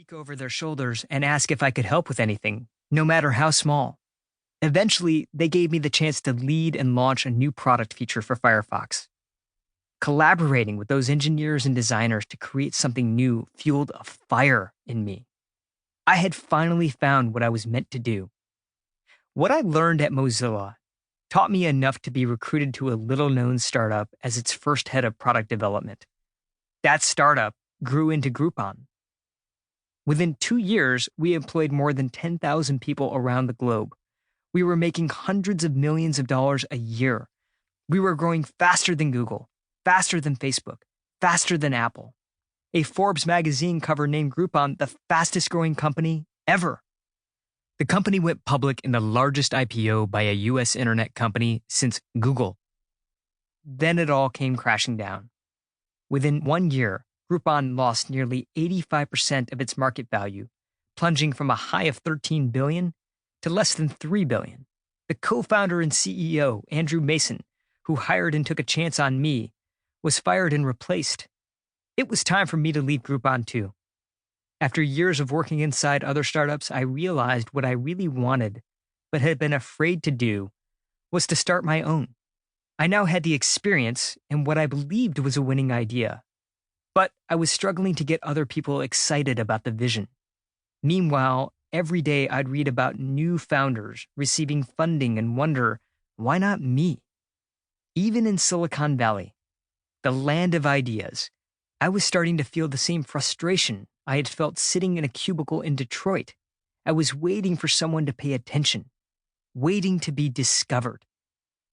peek over their shoulders and ask if I could help with anything, no matter how small. Eventually, they gave me the chance to lead and launch a new product feature for Firefox. Collaborating with those engineers and designers to create something new fueled a fire in me. I had finally found what I was meant to do. What I learned at Mozilla taught me enough to be recruited to a little-known startup as its first head of product development. That startup grew into Groupon. Within 2 years, we employed more than 10,000 people around the globe. We were making hundreds of millions of dollars a year. We were growing faster than Google, faster than Facebook, faster than Apple. A Forbes magazine cover named Groupon the fastest growing company ever. The company went public in the largest IPO by a US internet company since Google. Then it all came crashing down. Within 1 year, Groupon lost nearly 85% of its market value, plunging from a high of $13 billion to less than $3 billion. The co-founder and CEO, Andrew Mason, who hired and took a chance on me, was fired and replaced. It was time for me to leave Groupon too. After years of working inside other startups, I realized what I really wanted, but had been afraid to do, was to start my own. I now had the experience and what I believed was a winning idea. But I was struggling to get other people excited about the vision. Meanwhile, every day I'd read about new founders receiving funding and wonder, why not me? Even in Silicon Valley, the land of ideas, I was starting to feel the same frustration I had felt sitting in a cubicle in Detroit. I was waiting for someone to pay attention, waiting to be discovered.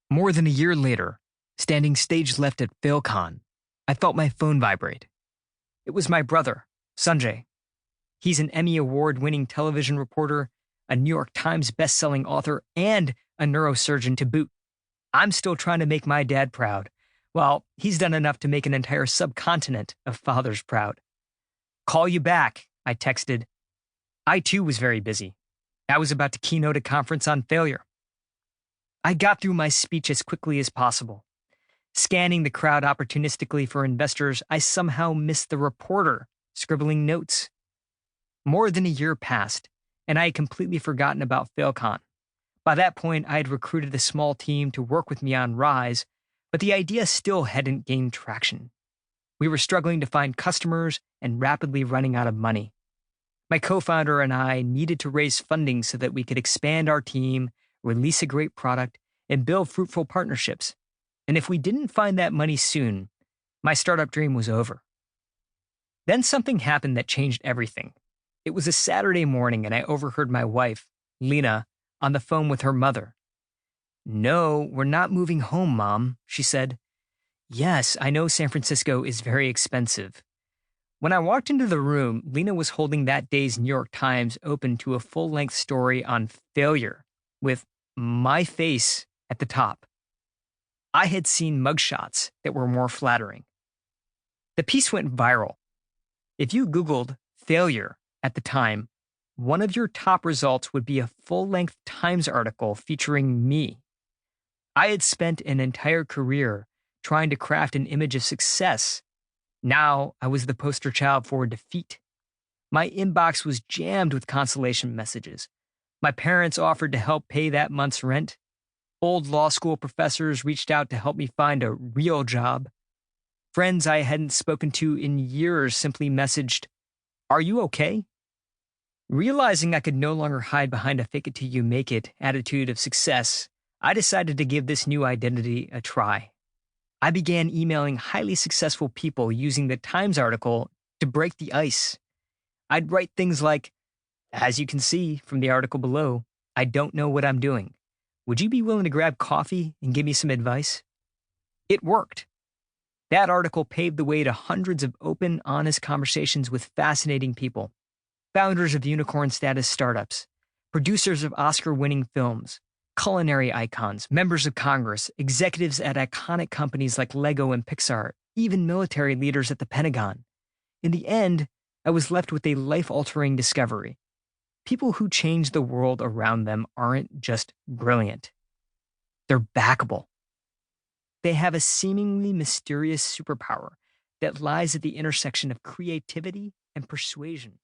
More than a year later, standing stage left at FailCon, I felt my phone vibrate. It was my brother, Sanjay. He's an Emmy Award-winning television reporter, a New York Times best-selling author, and a neurosurgeon to boot. I'm still trying to make my dad proud. Well, he's done enough to make an entire subcontinent of fathers proud. Call you back, I texted. I too was very busy. I was about to keynote a conference on failure. I got through my speech as quickly as possible. Scanning the crowd opportunistically for investors, I somehow missed the reporter scribbling notes. More than a year passed, and I had completely forgotten about FailCon. By that point, I had recruited a small team to work with me on Rise, but the idea still hadn't gained traction. We were struggling to find customers and rapidly running out of money. My co-founder and I needed to raise funding so that we could expand our team, release a great product, and build fruitful partnerships. And if we didn't find that money soon, my startup dream was over. Then something happened that changed everything. It was a Saturday morning and I overheard my wife, Lena, on the phone with her mother. "No, we're not moving home, Mom," she said. "Yes, I know San Francisco is very expensive." When I walked into the room, Lena was holding that day's New York Times open to a full-length story on failure with my face at the top. I had seen mugshots that were more flattering. The piece went viral. If you Googled failure at the time, one of your top results would be a full-length Times article featuring me. I had spent an entire career trying to craft an image of success. Now I was the poster child for defeat. My inbox was jammed with consolation messages. My parents offered to help pay that month's rent. Old law school professors reached out to help me find a real job. Friends I hadn't spoken to in years simply messaged, "Are you okay?" Realizing I could no longer hide behind a fake it till you make it attitude of success, I decided to give this new identity a try. I began emailing highly successful people using the Times article to break the ice. I'd write things like, "As you can see from the article below, I don't know what I'm doing. Would you be willing to grab coffee and give me some advice?" It worked. That article paved the way to hundreds of open, honest conversations with fascinating people. Founders of unicorn status startups, producers of Oscar-winning films, culinary icons, members of Congress, executives at iconic companies like Lego and Pixar, even military leaders at the Pentagon. In the end, I was left with a life-altering discovery. People who change the world around them aren't just brilliant. They're backable. They have a seemingly mysterious superpower that lies at the intersection of creativity and persuasion.